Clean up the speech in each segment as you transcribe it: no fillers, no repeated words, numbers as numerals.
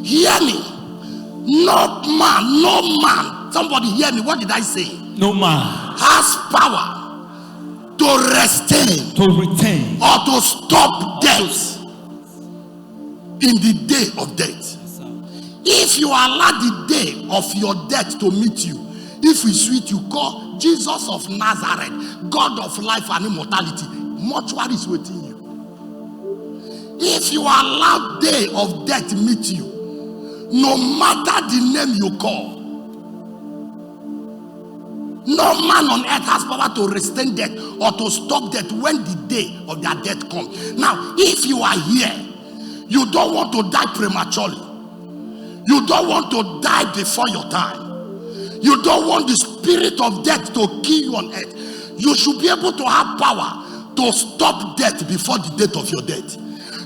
Hear me. No man. Somebody hear me. What did I say? No man has power to retain, or to stop death in the day of death. If you allow the day of your death to meet you, if we sweet you call Jesus of Nazareth, God of life and immortality, mortuary is waiting you. If you allow day of death meet you, no matter the name you call, no man on earth has power to restrain death or to stop death when the day of their death comes. Now, if you are here, you don't want to die prematurely. You don't want to die before your time. You don't want the spirit of death to kill you on earth. You should be able to have power to stop death before the date of your death.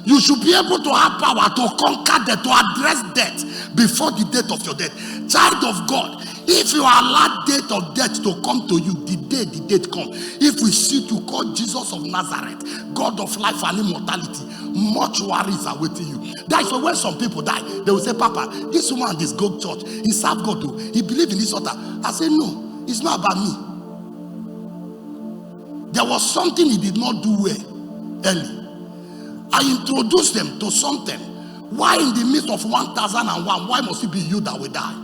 You should be able to have power to conquer death, to address death before the date of your death. Child of God, if you allow date of death to come to you, the date come. If we see to call Jesus of Nazareth, God of life and immortality, mortuaries are waiting you. That's why when some people die, they will say, Papa, this woman, this go church, he served God too. He believed in this altar. I say, no, it's not about me. There was something he did not do well early. I introduced them to something. Why in the midst of 1001, why must it be you that will die?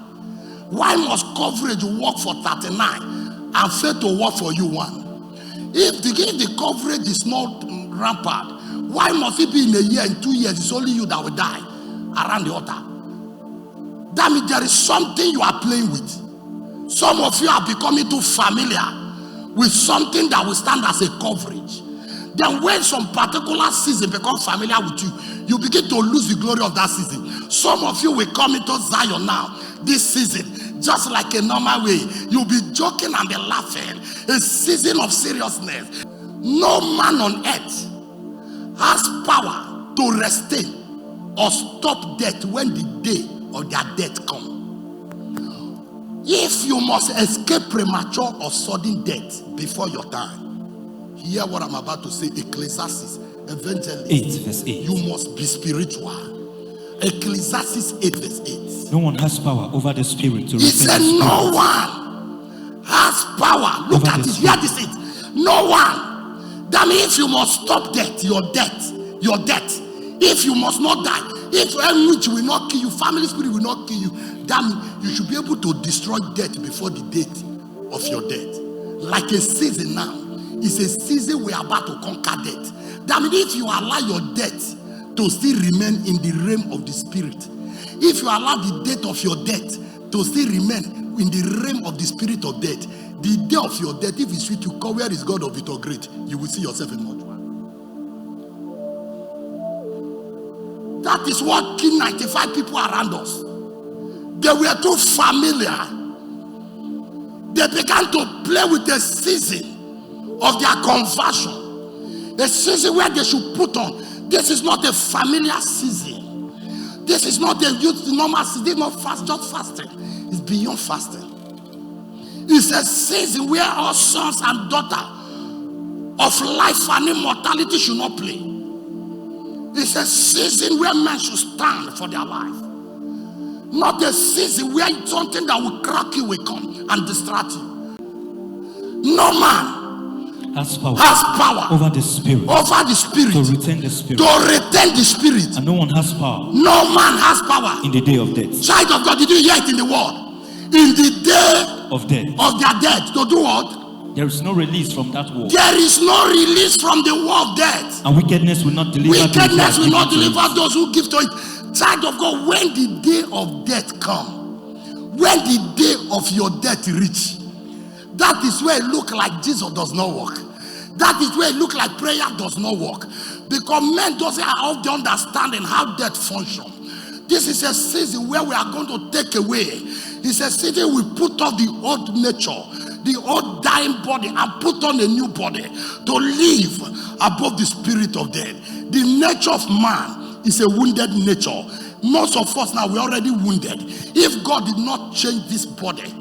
Why must coverage work for 39 and fail to work for you 1? If the coverage is not rampant, why must it be in a year, in 2 years, it's only you that will die around the altar? That means there is something you are playing with. Some of you are becoming too familiar with something that will stand as a coverage. Then when some particular season becomes familiar with you, you begin to lose the glory of that season. Some of you will come into Zion now, this season, just like a normal way. You'll be joking and be laughing. A season of seriousness. No man on earth has power to restrain or stop death when the day of their death comes. If you must escape premature or sudden death before your time, hear what I'm about to say. Ecclesiastes, evangelist, 8 verse 8. You must be spiritual. Ecclesiastes 8 verse 8. No one has power over the spirit to He said no one has power. Look at it. Hear this. No one. That means if you must stop death, your death. If you must not die, if which will not kill you, family spirit will not kill you, that means you should be able to destroy death before the date of your death. Like a season now. It's a season we are about to conquer death. That means if you allow your death to still remain in the realm of the spirit, if you allow the date of your death to still remain in the realm of the spirit of death, the day of your death, if it's sweet to call, where is God of it or great, you will see yourself in mortuary. That is what killed 95 people around us. They were too familiar. They began to play with the season of their conversion. A season where they should put on. This is not a familiar season. This is not the normal season. It's not fast, just fasting. It's beyond fasting. It's a season where our sons and daughters of life and immortality should not play. It's a season where men should stand for their life. Not a season where something that will crack you will come and distract you. No man has power over the spirit to retain the spirit. And no one has power. No man has power in the day of death. Child of God, did you hear it in the word? In the day of death. Of their death. To do what? There is no release from that war. There is no release from the war of death. And wickedness will not deliver those who give to it. Child of God, when the day of death comes, when the day of your death reach, that is where it looks like Jesus does not work. That is where it looks like prayer does not work. Because men doesn't have the understanding how death functions. This is a season where we are going to take away. It's a season we put off the old nature, the old dying body, and put on a new body to live above the spirit of death. The nature of man is a wounded nature. Most of us now, we're already wounded. If God did not change this body,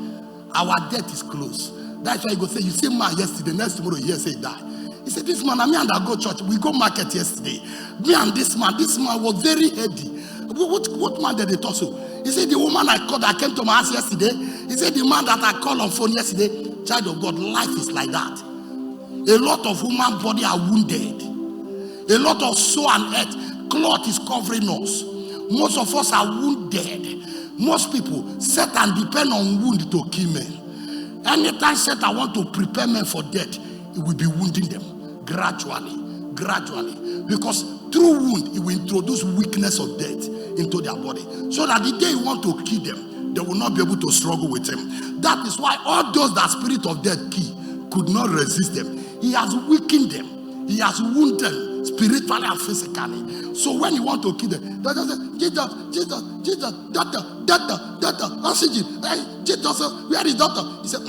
our death is close. That's why you go say, you see man yesterday, next tomorrow you hear say die. He said, this man, me and I go church, we go market yesterday. Me and this man was very heady. what man did they talk to? He said, the woman I called, I came to my house yesterday. He said, the man that I called on phone yesterday. Child of God, life is like that. A lot of human body are wounded. A lot of soul and earth. Cloth is covering us. Most of us are wounded. Most people, Satan depend on wound to kill men. Anytime Satan want to prepare men for death, he will be wounding them gradually. Because through wound, he will introduce weakness of death into their body. So that the day he want to kill them, they will not be able to struggle with him. That is why all those that spirit of death kill could not resist them. He has weakened them. He has wounded them spiritually and physically. So when you want to kill them, they just say, Jesus, doctor, oxygen. Hey, Jesus, where is doctor? He said,